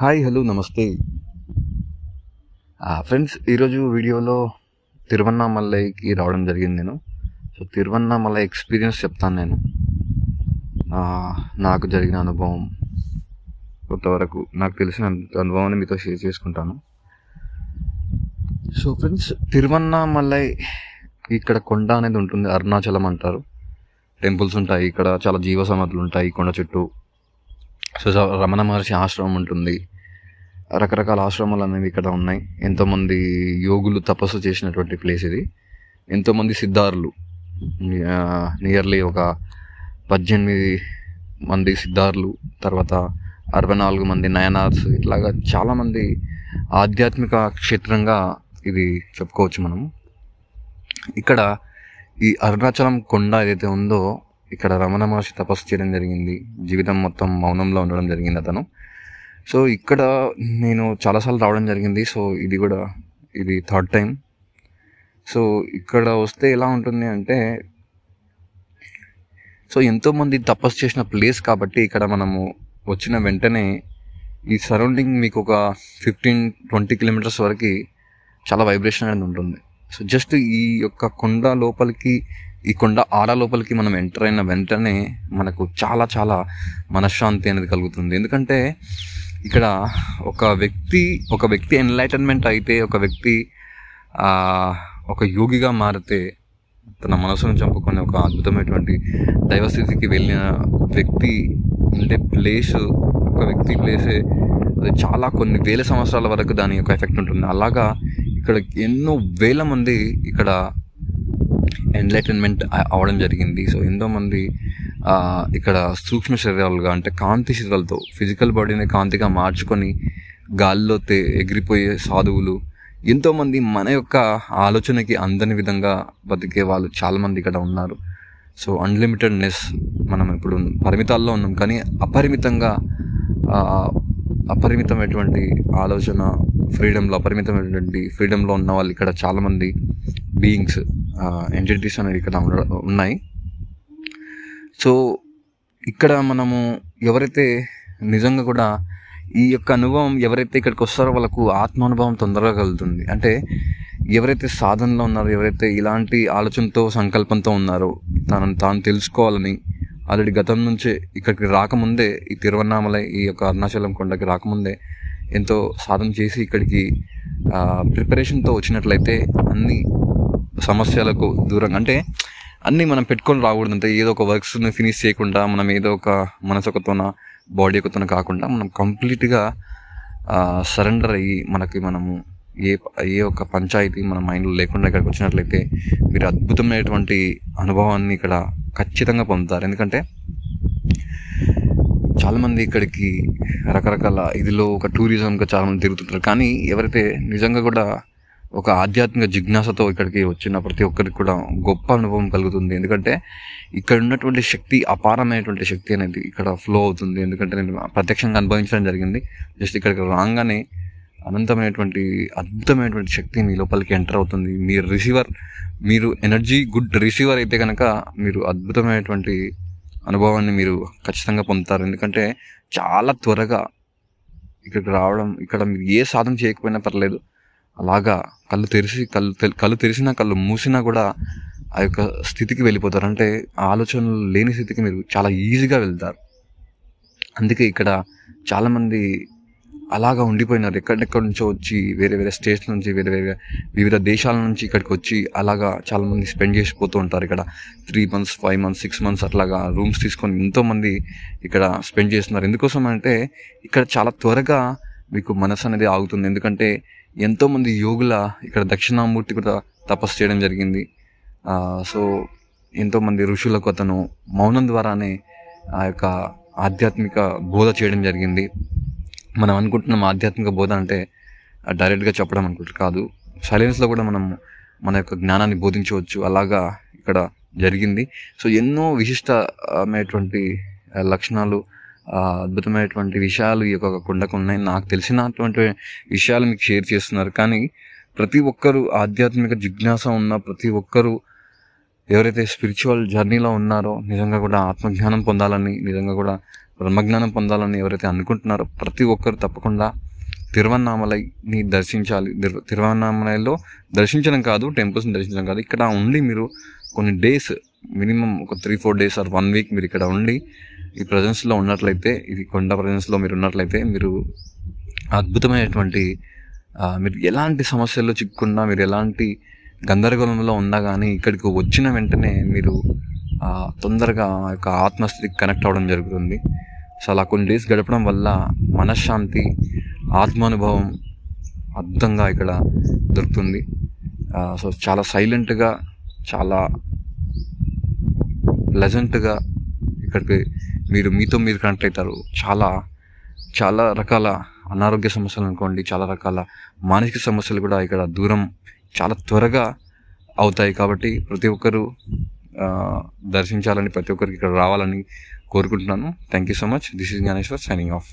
Hi hello నమస్తే friends. ఈరోజు వీడియోలో తిరువన్నామలైకి రావడం జరిగింది. తిరువన్నామలై ఎక్స్పీరియన్స్ చెప్తాను నేను. నాకు జరిగిన అనుభవం, కొంతవరకు నాకు తెలిసిన అనుభవాన్ని మీతో షేర్ చేసుకుంటాను. ఫ్రెండ్స్, తిరువన్నామలై ఇక్కడ కొండ అనేది ఉంటుంది, అరుణాచలం అంటారు. టెంపుల్స్ ఉంటాయి ఇక్కడ, చాలా జీవ సమాధులు ఉంటాయి కొండ చుట్టూ. రమణ మహర్షి ఆశ్రమం ఉంటుంది, రకరకాల ఆశ్రమాలు అనేవి ఇక్కడ ఉన్నాయి. ఎంతోమంది యోగులు తపస్సు చేసినటువంటి ప్లేస్ ఇది. ఎంతోమంది సిద్ధారులు, నియర్లీ ఒక 18 మంది సిద్ధారులు, తర్వాత 64 మంది నయనార్స్, ఇట్లాగా చాలామంది ఆధ్యాత్మిక క్షేత్రంగా ఇది చెప్పుకోవచ్చు మనం. ఇక్కడ ఈ అరుణాచలం కొండ ఏదైతే ఉందో, ఇక్కడ రమణ మహర్షి తపస్సు చేయడం జరిగింది. జీవితం మొత్తం మౌనంలో ఉండడం జరిగింది అతను. ఇక్కడ నేను చాలాసార్లు రావడం జరిగింది. ఇది థర్డ్ టైం. ఇక్కడ వస్తే ఎలా ఉంటుంది అంటే, ఎంతోమంది తపస్సు చేసిన ప్లేస్ కాబట్టి ఇక్కడ మనము వచ్చిన వెంటనే ఈ సరౌండింగ్ మీకు ఒక 15-20 కిలోమీటర్స్ వరకు చాలా వైబ్రేషన్ అనేది ఉంటుంది. జస్ట్ ఈ యొక్క కొండ లోపలికి, ఈ కొండ ఆడ లోపలికి మనం ఎంటర్ అయిన వెంటనే మనకు చాలా చాలా మనశ్శాంతి అనేది కలుగుతుంది. ఎందుకంటే ఇక్కడ ఒక వ్యక్తి ఎన్లైటన్మెంట్ అయితే, ఒక వ్యక్తి ఒక యోగిగా మారితే, తన మనసును చంపుకొని ఒక అద్భుతమైనటువంటి దైవస్థితికి వెళ్ళిన వ్యక్తి ఉండే ప్లేసు, ఒక వ్యక్తి ప్లేసే అది చాలా కొన్ని వేల సంవత్సరాల వరకు దాని యొక్క ఎఫెక్ట్ ఉంటుంది. అలాగా ఇక్కడ ఎన్నో వేల మంది ఇక్కడ ఎన్లైటన్మెంట్ అవ్వడం జరిగింది. ఎంతోమంది ఇక్కడ సూక్ష్మ శరీరాలుగా, అంటే కాంతి శరీరాలతో ఫిజికల్ బాడీని కాంతిగా మార్చుకొని గాల్లో ఎగిరిపోయే సాధువులు, ఎంతోమంది మన యొక్క ఆలోచనకి అందని విధంగా బతికే వాళ్ళు చాలామంది ఇక్కడ ఉన్నారు. అన్లిమిటెడ్నెస్, మనం ఇప్పుడు పరిమితాల్లో ఉన్నాం, కానీ అపరిమితమైనటువంటి ఆలోచన, అపరిమితమైనటువంటి ఫ్రీడంలో ఉన్న వాళ్ళు ఇక్కడ చాలామంది బీయింగ్స్, ఎంటిటీస్ అనేవి ఇక్కడ ఉన్నాయి. ఇక్కడ మనము ఎవరైతే నిజంగా కూడా ఈ యొక్క అనుభవం, ఎవరైతే ఇక్కడికి వస్తారో వాళ్ళకు ఆత్మానుభవం తొందరగా కలుగుతుంది. అంటే ఎవరైతే సాధనలో ఉన్నారో, ఎవరైతే ఇలాంటి ఆలోచనతో, సంకల్పంతో ఉన్నారో, తాను తెలుసుకోవాలని ఆల్రెడీ గతం నుంచే ఇక్కడికి రాకముందే, ఈ తిరువన్నామలై, ఈ యొక్క అరుణాచలం కొండకి రాకముందే ఎంతో సాధన చేసి ఇక్కడికి ప్రిపరేషన్తో వచ్చినట్లయితే అన్ని సమస్యలకు దూరంగా, అంటే అన్నీ మనం పెట్టుకొని రాకూడదు. అంటే ఏదో ఒక వర్క్స్ని ఫినిష్ చేయకుండా, మనం ఏదో ఒక మనసు ఒకతోన, బాడీ ఒకతోన కాకుండా, మనం కంప్లీట్గా సరెండర్ అయ్యి, మనము ఏ ఒక్క పంచాయతీ మన మైండ్లో లేకుండా ఇక్కడికి వచ్చినట్లయితే మీరు అద్భుతమైనటువంటి అనుభవాన్ని ఇక్కడ ఖచ్చితంగా పొందుతారు. ఎందుకంటే చాలామంది ఇక్కడికి రకరకాల ఇదిలో ఒక టూరిజంగా చాలామంది తిరుగుతుంటారు, కానీ ఎవరైతే నిజంగా కూడా ఒక ఆధ్యాత్మిక జిజ్ఞాసతో ఇక్కడికి వచ్చిన ప్రతి ఒక్కరికి కూడా గొప్ప అనుభవం కలుగుతుంది. ఎందుకంటే ఇక్కడ ఉన్నటువంటి శక్తి, అపారమైనటువంటి శక్తి అనేది ఇక్కడ ఫ్లో అవుతుంది. ఎందుకంటే నేను ప్రత్యక్షంగా అనుభవించడం జరిగింది. జస్ట్ ఇక్కడికి రాగానే అద్భుతమైనటువంటి శక్తి మీ లోపలికి ఎంటర్ అవుతుంది. మీరు ఎనర్జీ గుడ్ రిసీవర్ అయితే కనుక మీరు అద్భుతమైనటువంటి అనుభవాన్ని మీరు ఖచ్చితంగా పొందుతారు. ఎందుకంటే చాలా త్వరగా ఇక్కడికి రావడం, ఇక్కడ మీరు ఏ సాధన చేయకపోయినా పర్లేదు, అలాగా కళ్ళు తెరిసినా కళ్ళు మూసినా కూడా ఆ యొక్క స్థితికి వెళ్ళిపోతారు. అంటే ఆలోచనలు లేని స్థితికి మీరు చాలా ఈజీగా వెళ్తారు. అందుకే ఇక్కడ చాలామంది అలాగా ఉండిపోయినారు. ఎక్కడెక్కడి నుంచో వచ్చి, వేరే వేరే స్టేట్స్ నుంచి, వివిధ దేశాల నుంచి ఇక్కడికి వచ్చి అలాగా చాలామంది స్పెండ్ చేసిపోతూ ఉంటారు. ఇక్కడ 3 months, 5 months, 6 months అట్లాగా రూమ్స్ తీసుకొని ఎంతోమంది ఇక్కడ స్పెండ్ చేస్తున్నారు. ఎందుకోసం అంటే ఇక్కడ చాలా త్వరగా మీకు మనసు అనేది ఆగుతుంది. ఎందుకంటే ఎంతోమంది యోగుల ఇక్కడ దక్షిణామూర్తి కూడా తపస్సు చేయడం జరిగింది. ఎంతోమంది ఋషులకు అతను మౌనం ద్వారానే ఆ యొక్క ఆధ్యాత్మిక బోధ చేయడం జరిగింది. మనం అనుకుంటున్నాం ఆధ్యాత్మిక బోధ అంటే డైరెక్ట్గా చెప్పడం అనుకుంటారు, కాదు. సైలెన్స్లో కూడా మనం మన యొక్క జ్ఞానాన్ని బోధించవచ్చు. అలాగా ఇక్కడ జరిగింది. ఎన్నో విశిష్టమైనటువంటి లక్షణాలు, అద్భుతమైనటువంటి విషయాలు ఈ యొక్క కొండకు ఉన్నాయి. నాకు తెలిసినటువంటి విషయాలు మీకు షేర్ చేస్తున్నారు. కానీ ప్రతి ఒక్కరూ ఆధ్యాత్మిక జిజ్ఞాస ఉన్న ప్రతి ఒక్కరూ, ఎవరైతే స్పిరిచువల్ జర్నీలో ఉన్నారో, నిజంగా కూడా ఆత్మజ్ఞానం పొందాలని, నిజంగా కూడా బ్రహ్మజ్ఞానం పొందాలని ఎవరైతే అనుకుంటున్నారో ప్రతి ఒక్కరు తప్పకుండా తిరువన్నామలైని దర్శించాలి. తిరువన్నామలైలో దర్శించడం కాదు, టెంపుల్స్ని దర్శించడం కాదు, ఇక్కడ ఉండి మీరు కొన్ని డేస్, మినిమం ఒక 3-4 డేస్ ఆర్ 1 వీక్ మీరు ఇక్కడ ఉండి ఈ ప్రజెన్స్లో ఉన్నట్లయితే, ఇది కొండ ప్రజెన్స్లో మీరు ఉన్నట్లయితే మీరు అద్భుతమైనటువంటి మీరు ఎలాంటి సమస్యల్లో చిక్కున్నా, మీరు ఎలాంటి గందరగోళంలో ఉన్నా కానీ ఇక్కడికి వచ్చిన వెంటనే మీరు తొందరగా ఆ యొక్క ఆత్మస్థితికి కనెక్ట్ అవ్వడం జరుగుతుంది. సో అలా కొన్ని డేస్ గడపడం వల్ల మనశ్శాంతి, ఆత్మానుభవం అద్భుతంగా ఇక్కడ దొరుకుతుంది. సో చాలా సైలెంట్గా, చాలా ప్లెజెంట్గా ఇక్కడికి మీతో మీరు కనెక్ట్ అవుతారు. చాలా రకాల అనారోగ్య సమస్యలు అనుకోండి, చాలా రకాల మానసిక సమస్యలు కూడా ఇక్కడ దూరం చాలా త్వరగా అవుతాయి. కాబట్టి ప్రతి ఒక్కరూ దర్శించాలని, ప్రతి ఒక్కరికి ఇక్కడ రావాలని కోరుకుంటున్నాను. Thank you so much. This is Gyaneshwar signing of.